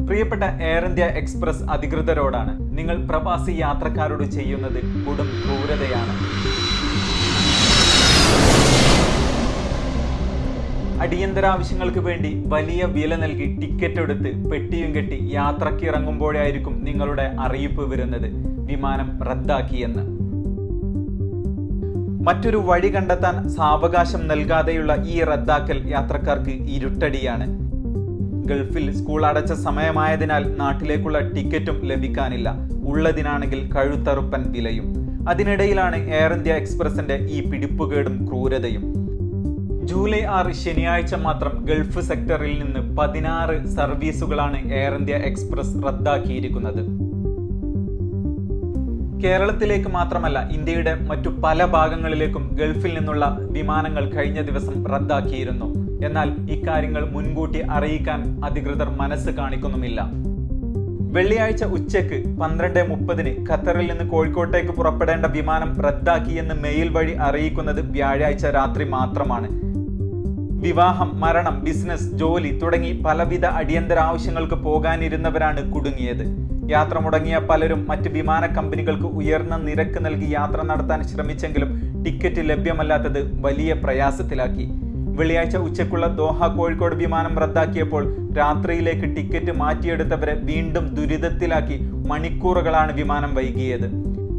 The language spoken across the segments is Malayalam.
പ്രിയപ്പെട്ട എയർ ഇന്ത്യ എക്സ്പ്രസ് അധികൃതരോടാണ് നിങ്ങൾ പ്രവാസി യാത്രക്കാരോട് ചെയ്യുന്നത് കൊടും ക്രൂരതയാണ്. അടിയന്തരാവശ്യങ്ങൾക്ക് വേണ്ടി വലിയ വില നൽകി ടിക്കറ്റ് എടുത്ത് പെട്ടിയും കെട്ടി യാത്രയ്ക്ക് ഇറങ്ങുമ്പോഴായിരിക്കും നിങ്ങളുടെ അറിയിപ്പ് വരുന്നത് വിമാനം റദ്ദാക്കിയെന്ന്. മറ്റൊരു വഴി കണ്ടെത്താൻ സാവകാശം നൽകാതെയുള്ള ഈ റദ്ദാക്കൽ യാത്രക്കാർക്ക് ഇരുട്ടടിയാണ്. ഗൾഫിൽ സ്കൂൾ അടച്ച സമയമായതിനാൽ നാട്ടിലേക്കുള്ള ടിക്കറ്റും ലഭിക്കാനില്ല. ഉള്ളതിനാണെങ്കിൽ കഴുത്തറുപ്പൻ വിലയും. അതിനിടയിലാണ് എയർ ഇന്ത്യ എക്സ്പ്രസിന്റെ ഈ പിടിപ്പുകേടും ക്രൂരതയും. ജൂലൈ 6 ശനിയാഴ്ച മാത്രം ഗൾഫ് സെക്ടറിൽ നിന്ന് 16 സർവീസുകളാണ് എയർ ഇന്ത്യ എക്സ്പ്രസ് റദ്ദാക്കിയിരിക്കുന്നത്. കേരളത്തിലേക്ക് മാത്രമല്ല, ഇന്ത്യയുടെ മറ്റു പല ഭാഗങ്ങളിലേക്കും ഗൾഫിൽ നിന്നുള്ള വിമാനങ്ങൾ കഴിഞ്ഞ ദിവസം റദ്ദാക്കിയിരുന്നു. എന്നാൽ ഇക്കാര്യങ്ങൾ മുൻകൂട്ടി അറിയിക്കാൻ അധികൃതർ മനസ്സ് കാണിക്കുന്നുമില്ല. വെള്ളിയാഴ്ച ഉച്ചയ്ക്ക് 12:30 ഖത്തറിൽ നിന്ന് കോഴിക്കോട്ടേക്ക് പുറപ്പെടേണ്ട വിമാനം റദ്ദാക്കിയെന്ന് മെയിൽ വഴി അറിയിക്കുന്നത് വ്യാഴാഴ്ച രാത്രി മാത്രമാണ്. വിവാഹം, മരണം, ബിസിനസ്, ജോലി തുടങ്ങി പലവിധ അടിയന്തര ആവശ്യങ്ങൾക്ക് പോകാനിരുന്നവരാണ് കുടുങ്ങിയത്. യാത്ര മുടങ്ങിയ പലരും മറ്റ് വിമാന കമ്പനികൾക്ക് ഉയർന്ന നിരക്ക് നൽകി യാത്ര നടത്താൻ ശ്രമിച്ചെങ്കിലും ടിക്കറ്റ് ലഭ്യമല്ലാത്തത് വലിയ പ്രയാസത്തിലാക്കി. വെള്ളിയാഴ്ച ഉച്ചയ്ക്കുള്ള ദോഹ കോഴിക്കോട് വിമാനം റദ്ദാക്കിയപ്പോൾ രാത്രിയിലേക്ക് ടിക്കറ്റ് മാറ്റിയെടുത്തവരെ വീണ്ടും ദുരിതത്തിലാക്കി മണിക്കൂറുകളാണ് വിമാനം വൈകിയത്.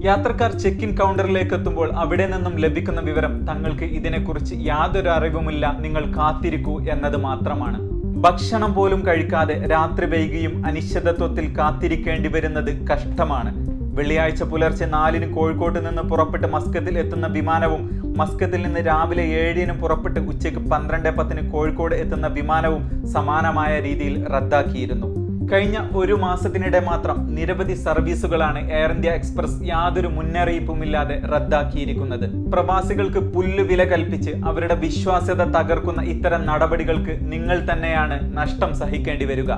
യാത്രക്കാർ ചെക്ക് ഇൻ കൗണ്ടറിലേക്ക് എത്തുമ്പോൾ അവിടെ നിന്നും ലഭിക്കുന്ന വിവരം തങ്ങൾക്ക് ഇതിനെക്കുറിച്ച് യാതൊരു അറിവുമില്ല, നിങ്ങൾ കാത്തിരിക്കൂ എന്നത് മാത്രമാണ്. ഭക്ഷണം പോലും കഴിക്കാതെ രാത്രി വൈകിയും അനിശ്ചിതത്വത്തിൽ കാത്തിരിക്കേണ്ടി വരുന്നത് കഷ്ടമാണ്. വെള്ളിയാഴ്ച പുലർച്ചെ 4 കോഴിക്കോട്ട് നിന്ന് പുറപ്പെട്ട് മസ്കത്തിൽ എത്തുന്ന വിമാനവും മസ്കത്തിൽ നിന്ന് രാവിലെ 7 പുറപ്പെട്ട് ഉച്ചയ്ക്ക് 12:10 കോഴിക്കോട് എത്തുന്ന വിമാനവും സമാനമായ രീതിയിൽ റദ്ദാക്കിയിരുന്നു. കഴിഞ്ഞ ഒരു മാസത്തിനിടെ മാത്രം നിരവധി സർവീസുകളാണ് എയർ ഇന്ത്യ എക്സ്പ്രസ് യാതൊരു മുന്നറിയിപ്പുമില്ലാതെ റദ്ദാക്കിയിരിക്കുന്നത്. പ്രവാസികൾക്ക് പുല്ലുവില കൽപ്പിച്ച് അവരുടെ വിശ്വാസ്യത തകർക്കുന്ന ഇത്തരം നടപടികൾക്ക് നിങ്ങൾ തന്നെയാണ് നഷ്ടം സഹിക്കേണ്ടി വരിക.